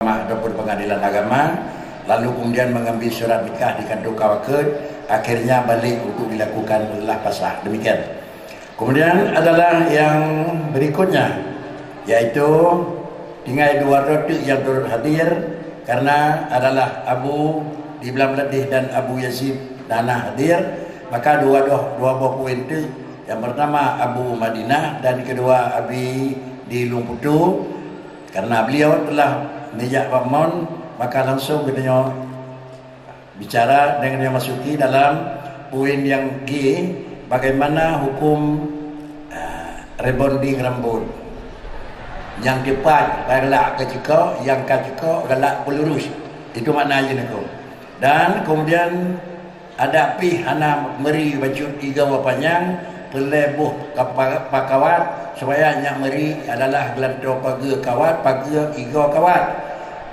ataupun pengadilan agama, lalu kemudian mengambil surat nikah di kantor kawaked, akhirnya balik untuk dilakukan lah pasah. Demikian. Kemudian adalah yang berikutnya, yaitu tinggal dua rotu yang turut hadir karena adalah Abu Iblam Ladih dan Abu Yazid Dana hadir, maka dua buah poin itu, yang pertama Abu Madinah dan kedua Abi di Lumputu, karena beliau telah menjak pamon, maka langsung kita bicara dengan yang masuki dalam poin yang G, bagaimana hukum rebonding rambut. Yang depan galak ke cekok, yang ke cekok galak pelurus. Itu maknanya nak. Dan kemudian ada pi hana meri baju tiga panjang pelebuh pakawat supaya nyak meri adalah gelanto pagi kawat pagi iga kawat.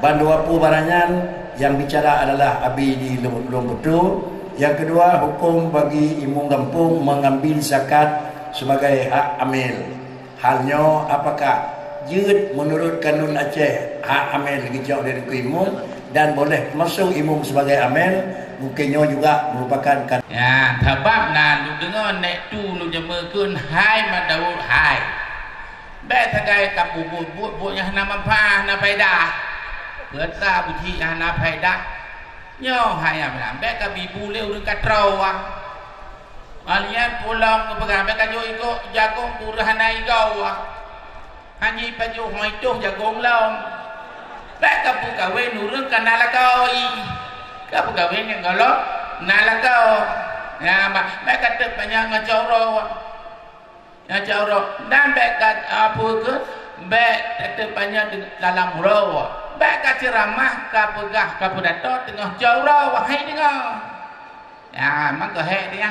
Bandua pu barangan yang bicara adalah Abi di Lumputu. Yang kedua, hukum bagi imam kampung mengambil zakat sebagai hak amil. Halnya apakah jid menurut kanun Aceh hak amil dijauh dari imam dan boleh masuk imam sebagai amil, mungkinnya juga merupakan kan. Ya, sebab nak dengar nek tu nu jemakeun hai madau hai. Baik sagai kapu buat yang nama apa na faedah. Berta buji na faedah. Nyo hai am baik ka bibu leu dekat rawa. Alian pulang ke pegang baik ka jo iko jagung burahana igau. Hanyi paju hoi tuh jagung long. Baik ka pu kawe nurun kana la koi. Ka pu kawe yang kalau nala kau. Ya baik ka tep banyak ngacoro. Ngacoro dan baik ka apa ke baik tep banyak dalam rawa. Baik ka ceramah ka pegah ka pedato tengah jauh wahai dengar. Ya maka hek dia.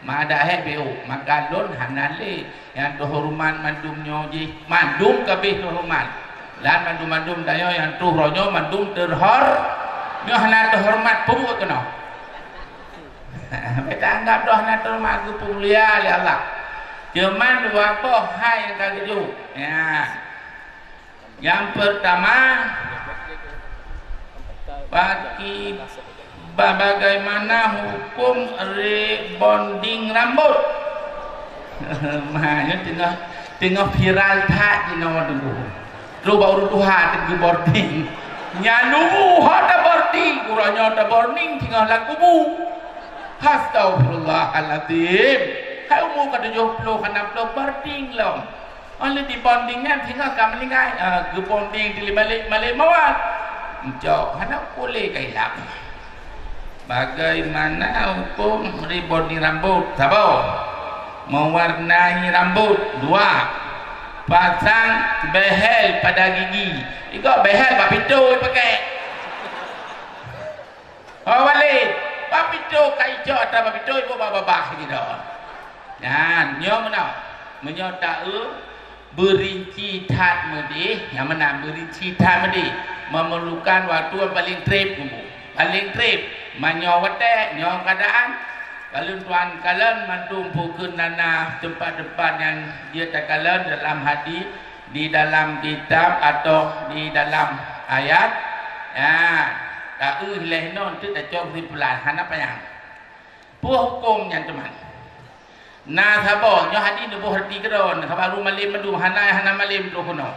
Mada hek beu maka lon hanali yang terhormat mandumnya ji mandum kabeh terhormat. Lan mandum dayo yang tu ronyo mandum terhor. Nyo hana terhormat pu kena. Beta anggap dah hana terhormat ku mulia ya Allah. Cuman dua apa hai yang kageju. Ya. Yang pertama bagi bagaimana hukum rebonding rambut. Maknya tengah viral tak di nomor dulu. Lu baru Tuhan tengah boarding. Nyalu ada boarding, kurangnya ada boarding tinggal lagu bu. Astagfirullahaladzim. Hai umur kata 70 kena boarding long. Oleh di bondingnya tinggal kami lingai ke bonding di balik mawat. Jauh hendak boleh kailap. Bagaimana hukum rebonding rambut? Sabo mewarnai rambut. Dua, pasang behel pada gigi. Iko behel papito pakai. Oh balik papito kaijo atau papito ibu babah gitu. Dan nyo mana? Menyota berinci tat medi, yang mana berinci tat medi memerlukan waktu yang paling trip kubu. Paling trip menyawate nyaw keadaan kalau tuan kalian mentumpukan dana tempat-tempat yang dia tak kalian dalam hadis di dalam kitab atau di dalam ayat ya tak lehnon tu tak jauh simpulan hana payang puh hukum yang teman nah sabo nyo hadis nu buh reti keron kabaru malim mendu hana malim tu kono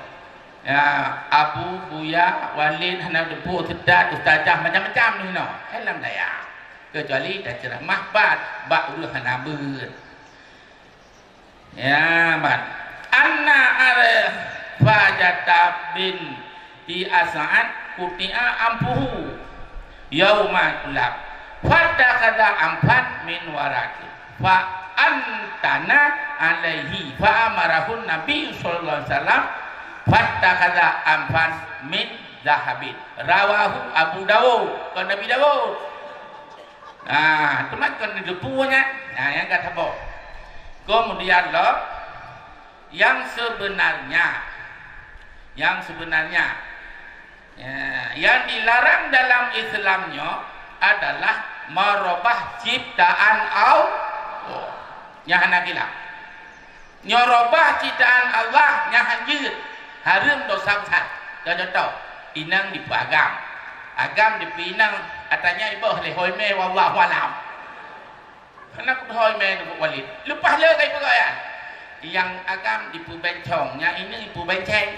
ya Abu Buya Walid hana depu sedat ustazah macam-macam ni no helam daya kecuali dah ceramah bak ulu hana ber ya bat anna ara fajata bin di asaat kuti'a ampuhu yauma kulab fadda kada ampat min waraki fa antana alaihi fa amarahun nabi sallallahu alaihi wasallam fadda kada ampat min zahabin rawahu Abu Dawud ke Nabi Dawud. Nah teman kan depunya nah yang kata apa kemudian lo yang sebenarnya ya, yang dilarang dalam Islamnya adalah merubah ciptaan Allah. Nya hanakila. Nyorobah ciptaan Allah nya hanjir. Harum dosa besar. Contoh, inang di agam. Agam di pinang atanya ibu le hoi me wallahu alam. Anak hoi me tu walid. Lepas le kai peraya. Yang agam di bencong, yang ini ibu benceng.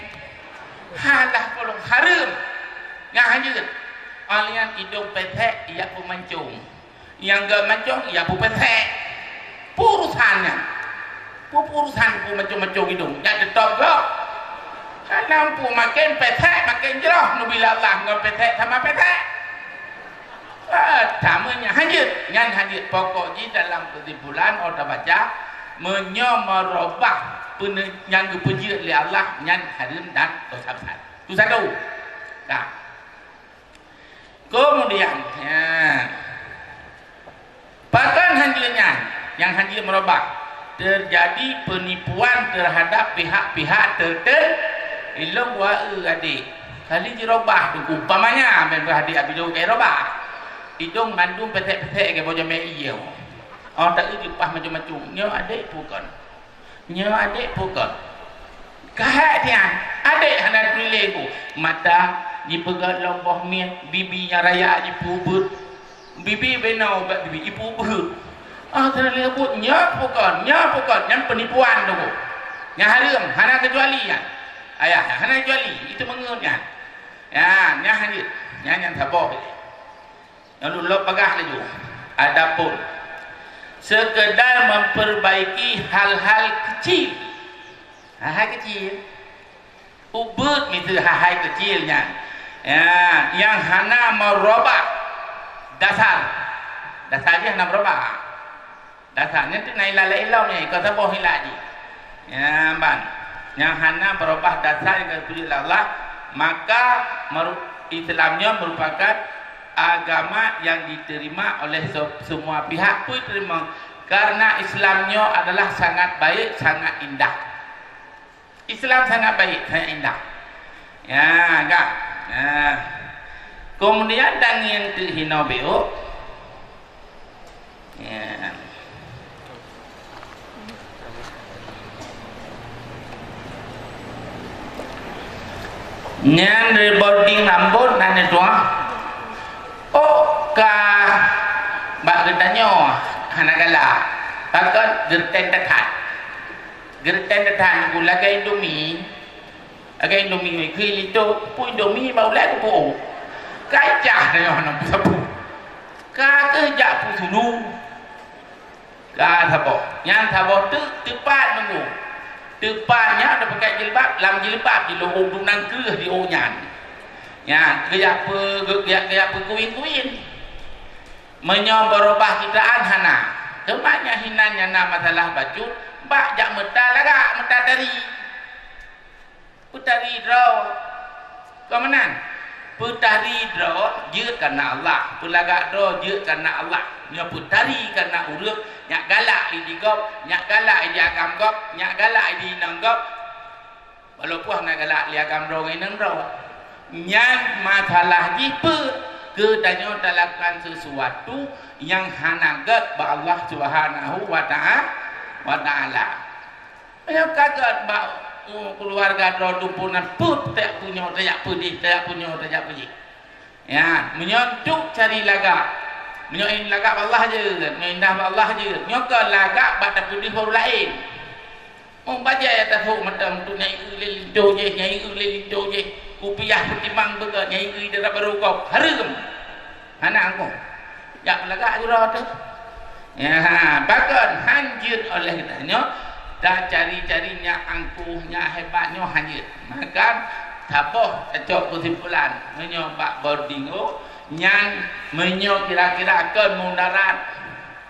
Halah kolong harum. Yang hanyut. Alian hidung petek ia pun mancung. Yang gak mancung ia pun petek. Purusannya. Purusan pun mancung-mancung hidung. Yang tetap gak. Karena pun makin petek makin jerah. Nubila Allah ngam petek sama petek. Tamanya hanyut. Yang hanyut pokok di dalam kesimpulan orang baca merubah yang dipuji oleh Allah yang haram dan dosa besar. Itu satu. Nah. Kemudian bahkan hanjurnya yang hanjur merubah terjadi penipuan terhadap pihak-pihak tertentu. Ilmu adik kali dirubah tu umpamanya men beradik abidung ke robah hidung mandung petek-petek ke bojo mai iyo orang tak upah macam-macam nyo adik bukan kahak dia adik hendak pilih ku mata dipegat lombok min bibinya raya ibu but bibi benau bak bibi ibu but terlebut nya bukan yang penipuan tu yang haram hana kecuali ya ayah hana kecuali itu mengennya ya nya hadir nya yang tabok lalu lo pagah laju adapun sekedar memperbaiki hal-hal kecil ubud itu hal-hal kecilnya ya, yang hana merubah dasarnya hana merubah dasarnya itu naik lalai-lau ni kata boh lagi ya ban yang hana merubah dasar yang dipuji Allah maka Islamnya merupakan agama yang diterima oleh semua pihak pun terima karena Islamnya adalah sangat baik sangat indah. Islam sangat baik sangat indah ya enggak. Nah, kemudian dan yang terhina beo, ya. Nyan rebonding rambut nanya tua, oh kah bak gedanya hanagala, bahkan gerten dekat gula gay Indomie. Agak Indomie kiri itu pun Indomie bau lek pun kacah dia orang sapu kacah pun dulu sapu yang sapu tepat nunggu tepatnya ada pakai jilbab lam jilbab di lohong dunang kerah di onyan ya gaya kuin menyom berubah kitaan hana kemaknya hinanya nama masalah baju bak jak meta dari putari draw kemenan putari draw je karena Allah pulaga draw je karena Allah nya putari karena urut nyak galak di gop nyak galak di agam gop nyak galak di nanggop walaupun nak galak li agam draw nang draw nyan masalah jipe kedanya lakukan sesuatu yang hanagat ba Allah Subhanahu wa taala ya kagat ba keluarga dumpunan put tak punya tak puji ya menyontuk cari laga menyoin laga Allah je mengindah Allah je nyokal laga batak putih baru lain baca ya tahu macam tu nyai lilinto je upiah pertimbang bega nyai darab baru kau harum anak aku jak laga jura tu ya bahkan hanjir oleh katanya dah cari-carinya angkuhnya hebatnya hanyut maka taboh cocok kesimpulan menyobak boardingo nyan menyo kira-kira akan mundarat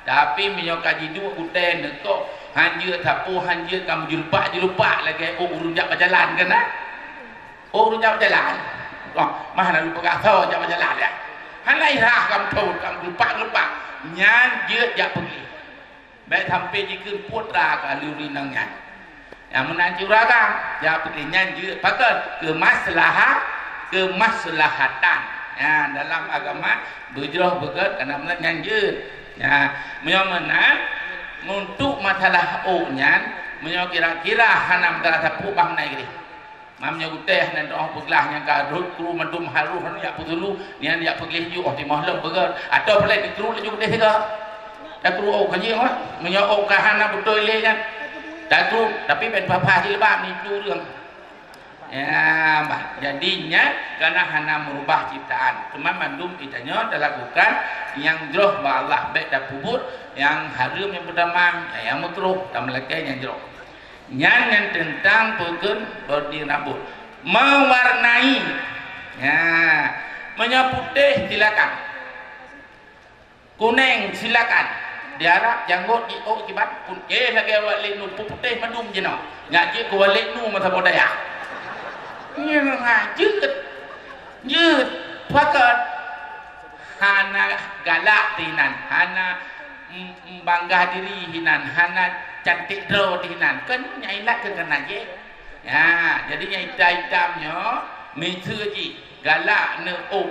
tapi menyo kaji dua uten nekok hanyut tapu hanyut kamu julupak lagi urunjak berjalan kena urunjak berjalan mana lupa kata jak berjalan ya hanai rah kamu tahu kamu lupa nyan je jak pergi baik sampai jika putra kaluri nangnya yang menanjurakan ya petinya juga pakai kemaslahatan ya dalam agama berjauh begat karena menanjur ya menyomenan untuk masalah onyan menyo kira-kira hanam darah sapu bang naik mamnya uteh nan doh peglah yang ka kru mandum haru han ya putulu ni an ya peglih ju oh di mahlum begar atau pelai di kru ju deh ke dak kru oh kan yang menyo oh kahana betul le kan dak kru tapi ben papa di lebam ni tuរឿងya bah jadinya karena hana merubah ciptaan cuma mandum kitanya dilakukan yang jroh ba Allah baik dak pubut yang harum yang berdamam yang makruh tam lekai yang jroh yang tentang pegun bodi rambut mewarnai ya menyaputih silakan kuning silakan diarap janggut di oh kibat pun lagi walik nu putih madum je no ngaji ko walik nu masa bodaya ni jut pakat hana galak tinan hana bangga diri hinan hana cantik draw dinan kan nyailat ke kena je ya jadi hitamnya mitu ji galak ne oh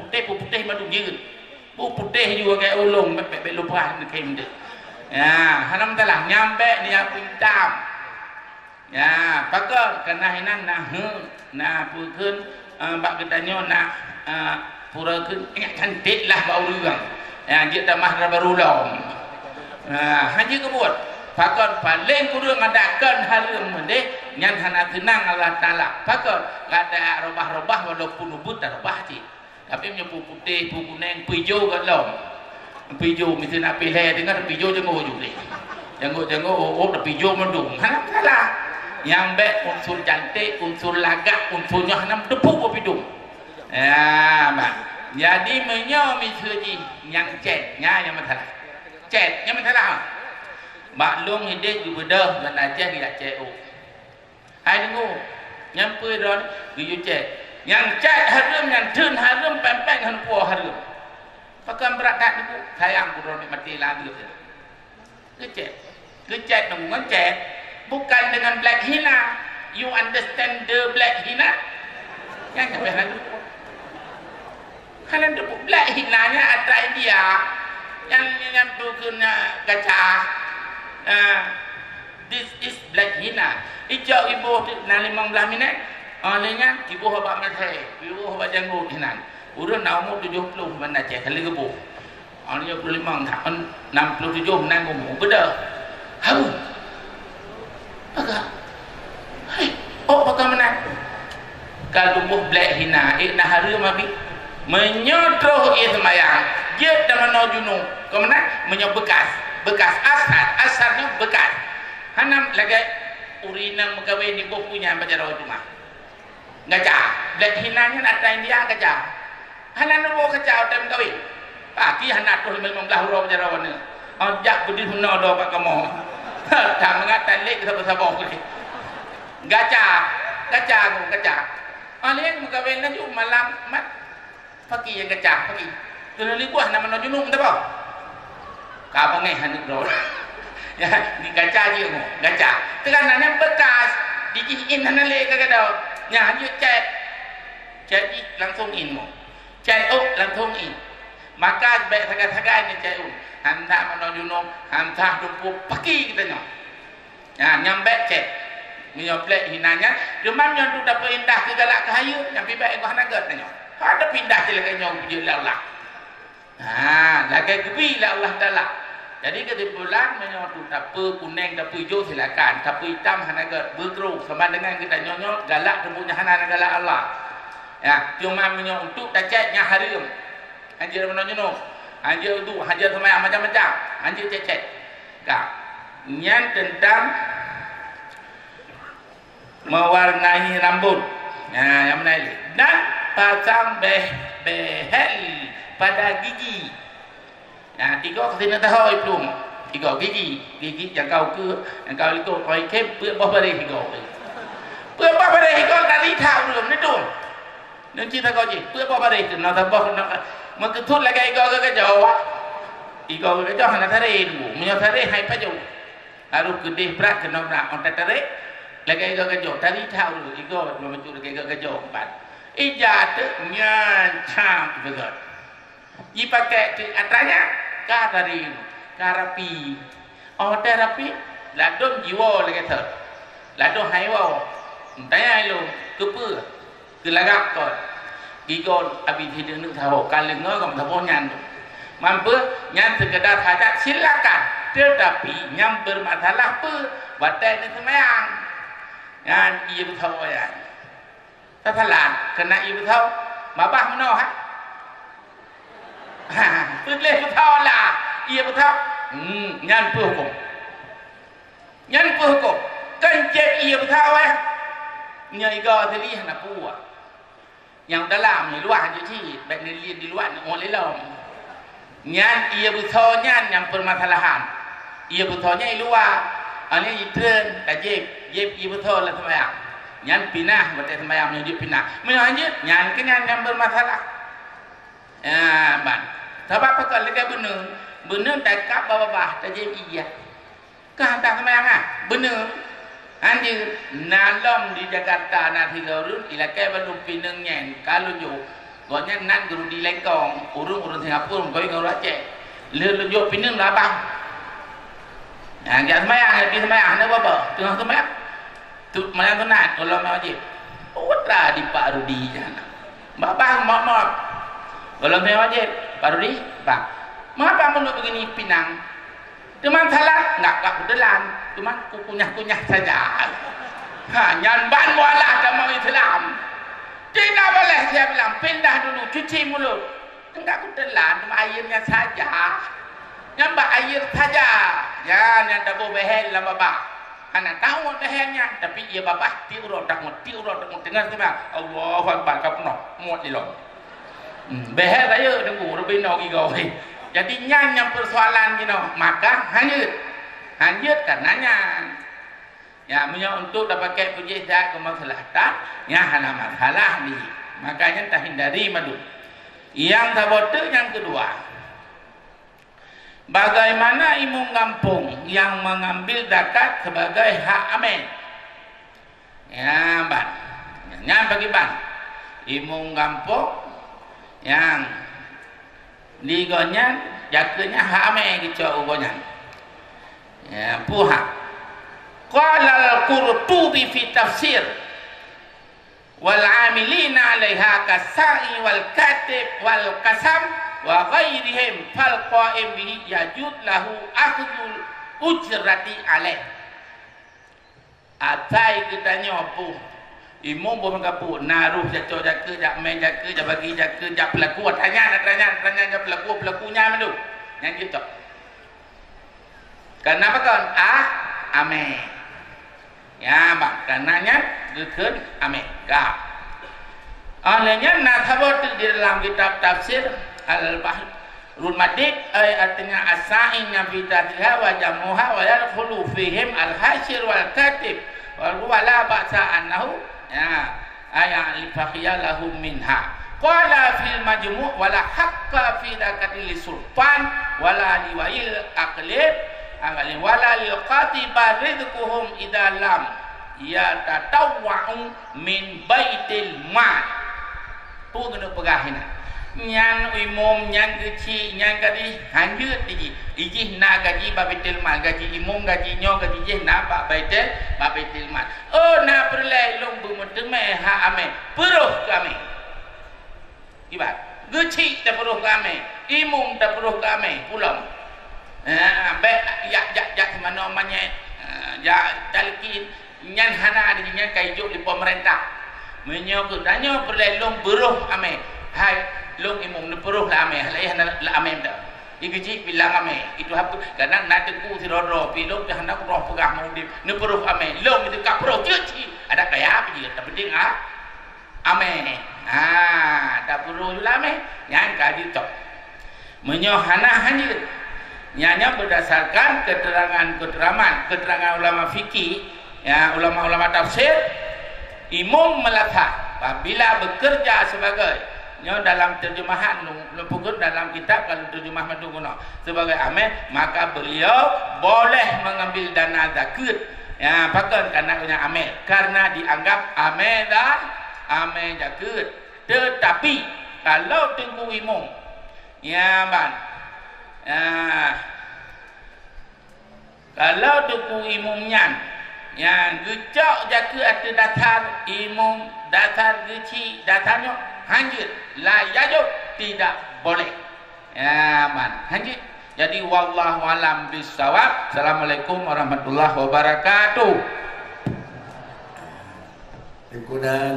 putih madu jeut putih juga kayak ulung be lupa ne kem de ya hanam telah nyampe dia hitam ya pakar kena hinan nah pukeun bak gedanyo nak purakeun cantik lah bau urang ya dia tamah barulong haji kebut pakar paling kurang adakan harum mendeh nyan hana tenang Allah Taala pakar ada robah-robah walaupun ubut tak robah cik tapi menyepu putih kuning hijau galong hijau mesti nak pilih dengar hijau jenguk juga jenguk oh hijau mendung hana salah yang baik unsur cantik unsur lagak unsurnya hana depu bidung ya mak jadi menyo mesti yang cetnya yang masalah cet yang masalah maklum hidup di bedah dan ajar tidak cek hai dengu nyampe don you cek yang cek harum yang tun harum pempeng han puah harum pakai berat dak dengu sayang kurang mati lagi kecek dengan cek bukan dengan black hina you understand the black hina yang sampai lalu kalian tu black hinanya ada dia yang bukan kaca this is black hina ijau ibu na 15 minit olehnya ibu haba mate ibu haba janggut hinan urun na umur 70 mana cek kali gebu olehnya 25 tahun 67 menang umur beda haru agak oh pakai menang kalau buh black hina na hari mabi menyodroh ia semayang dia dah menojunu kemana menyobekas bekas asarnya bekas hanam lagi urina megawai ni punya baca rawat rumah ngaca black hinanya ada India ngaca hanam mau kaca udah megawai pagi hanat tu 15 baca rawat ni jak budi huna do pak kamu tak mengatakan lek sabar-sabar ni ngaca alih megawai nanti malam mat pagi yang ngaca pagi tu li buah nama nojunung tak apa apa ngai hanuk ro ya ni gaca je mo gaca tekanannya bekas dijiin hana le kagadau nya hanya chat langsung in mo chat langsung in maka baik sagai-sagai ni chat hantar menojunong hantar dupu pagi kita nyo ya nyambe chat menyoplek hinanya demam yang tu dapat indah ke galak ke hayu nyampe baik ko hana gat nyo ada pindah je lagi nyo je Allah lagi kebi lah Allah Taala. Jadi kesimpulan menyotu tape kuning tape hijau silakan, tape hitam hana berkeruk sama dengan kita nyonyok galak tempunya hana galak Allah. Ya, cuma menyok untuk tacetnya harum. Anjir menonyono. Anjir itu hajar sama macam-macam. Anjir cecet. Kak. Yang tentang mewarnai rambut. Nah, yang mana ini? Dan pasang behel pada gigi. Nah, 3 kesini tahu belum? 3 gigi yang kau ikut kau ikem puk apa dari 3. Puk apa dari 3 dari tahu belum ni tu. Nanti tak kau je. Puk apa dari tu? Nak tambah nak maketut lagi kau ke jauh. Iko ke jauh nak tarik dulu. Menyo tarik hai paju. Harus gede berat kena nak on tarik. Lagi kau ke jauh. Tarik tahu dulu. Iko mencuri lagi kau ke jauh 4. Ijat nyancam betul. Dipakai atasnya terapi ladon jiwa lagi tu ladon haiwa tanya lu kepa kelagak kau gigon abi tidak nak tahu kalau ngau kamu tahu nyan mampu nyan sekedar hajat silakan tetapi nyam bermasalah apa batai ni semayang nyan ia tahu ya tasalan kena ia tahu mabah mana boleh tahu lah ia tahu nyan hukum kan cek ia tahu nyai gò thì lihat nak buat yang dalam ni luar je cik baik ni lihat di luar ni oleh dalam nyan ia betul nyan yang permasalahan ia betulnya di luar ini itren kajib ia betul lah sembahyang nyan pinah berarti sembahyang yang dia pinah menyanyi nyan kenyan yang bermasalah ban sebab apa kalau dia benar tak kap bawah kajib iya kah tak sembahyang benar anjir nalom di Jakarta nanti garun ilakai belum pineng nyen kalau jo gonya nan guru di Lengkong urung Singapura koi guru Aceh le jo pineng labang jangan semayang di semayang ada apa tengah semayang tu malam sunat kalau mau wajib utra di Pak Rudi jana babang maaf kalau mau wajib Pak Rudi bang mengapa menurut begini pinang cuma salah enggak betulan cuma kunyah saja nyan ban mualah agama Islam tidak boleh saya bilang pindah dulu cuci mulut enggak betulan cuma airnya saja nyambak air saja ya yang tak boleh behel lah babak anak tahu behelnya tapi ia babak tiurot dengar tu Allahu Akbar kau penuh muat di lom behel saya tunggu rubino igau jadi yang persoalan you know, maka hanyut karenanya ya untuk dapat puji saya kemaslahatan ya hana masalah ni makanya tak hindari madu yang tabote yang kedua bagaimana imam kampung yang mengambil zakat sebagai hak amin ya ban yang bagi ban imam kampung yang ligonya jakanya hame gitu ugonya ya puha qala al-Qurtubi fi tafsir wal amilina 'alaiha kasai wal katib wal qasam wa ghairihim fal qa'im bihi yajud lahu akhdul ujrati alaih atai kitanya apa imam boleh kapu naruh jatuh jaka jak main jaka jak bagi jaka jak pelaku tanya jak pelakunya mana tu yang gitu kenapa kan ame ya bang karenanya dukun ame gak olehnya nathabot di dalam kitab tafsir al-bahrul madid artinya as-sa'in fi tadhiha wa jamuha wa yadkhulu fihim al-hashir wal katib wa la ba'sa annahu ya ayat lifakhiyah lahum minha qala fil majmu' wala haqqa fi dakatil sultan wala liwail aqlib wala lil qatiba rizquhum idza lam yatatawwa'u min baitil mal tu kena pegahina nyan imam nyan kecil nyan kadi hanjut iji nak gaji babetil mal gaji imam gaji nyo gaji je nak babetil mal na perlai long bumutme ha ame peruh kami ibat geci ta peruh kami imam ta peruh kami pulang be jak mana manye ya talkin nyan hana di nyan kaijuk di pemerintah menyo ke danyo perlai long beruh ame hai long imam ni peruh la ame la ame dah igiji bilang ame itu hab kadang nak teku si rodo pilok dah nak roh pegah mau di ni peruh ame long itu ka peruh cuci ada kaya apa dia tapi ding ame dah peruh la ame yang ka di tok menyo hana hanjir nyanya berdasarkan keterangan ulama fikih ya ulama tafsir imam melatah apabila bekerja sebagai dalam terjemahan pukul dalam kitab kalau terjemah madu guna sebagai amin maka beliau boleh mengambil dana zakat ya pakai karena amin karena dianggap amin zakat tetapi kalau tunggu imam ya ban kalau tunggu imamnya yang gecok zakat atau datar imam datar kecil, datarnya hanjit, la yajub, tidak boleh. Ya, man, hanjit. Jadi wallahu alam bisawab. Assalamualaikum warahmatullahi wabarakatuh. Ikutan